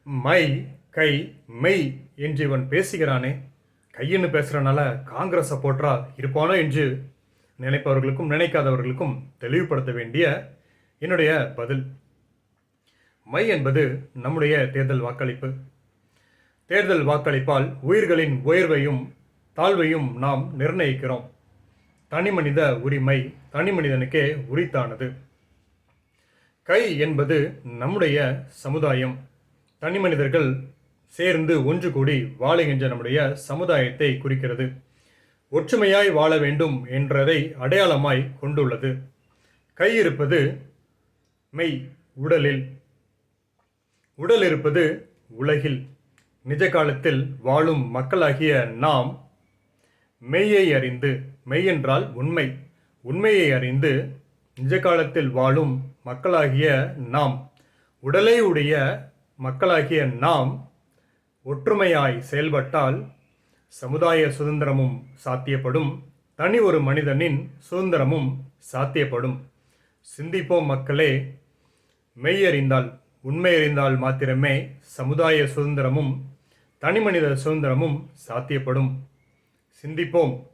My, கை, மெய் என்று இவன் பேசுகிறானே, கையின்னு பேசுகிறனால காங்கிரஸ் சப்போர்ட்டரா இருப்பானோ என்று நினைப்பவர்களுக்கும் நினைக்காதவர்களுக்கும் தெளிவுபடுத்த வேண்டிய என்னுடைய பதில். மை என்பது நம்முடைய தேர்தல் வாக்களிப்பு. தேர்தல் வாக்களிப்பால் உயிர்களின் உயர்வையும் தாழ்வையும் நாம் நிர்ணயிக்கிறோம். தனிமனித உரிமை தனிமனிதனுக்கே உரித்தானது. கை என்பது நம்முடைய சமுதாயம். தனிமனிதர்கள் சேர்ந்து ஒன்று கூடி வாழுகின்ற நம்முடைய சமுதாயத்தை குறிக்கிறது. ஒற்றுமையாய் வாழ வேண்டும் என்றதை அடையாளமாய் கொண்டுள்ளது. கை இருப்பது மெய், உடலில். உடல் இருப்பது உலகில். நிஜ காலத்தில் வாழும் மக்களாகிய நாம் மெய்யை அறிந்து, மெய் என்றால் உண்மை, உண்மையை அறிந்து நிஜ காலத்தில் வாழும் மக்களாகிய நாம், உடலை உடைய மக்களாகிய நாம் ஒற்றுமையாய் செயல்பட்டால் சமுதாய சுதந்திரமும் சாத்தியப்படும், தனி ஒரு மனிதனின் சுதந்திரமும் சாத்தியப்படும். சிந்திப்போம் மக்களே. மெய் அறிந்தால், உண்மை அறிந்தால் மாத்திரமே சமுதாய சுதந்திரமும் தனிமனித சுதந்திரமும் சாத்தியப்படும். சிந்திப்போம்.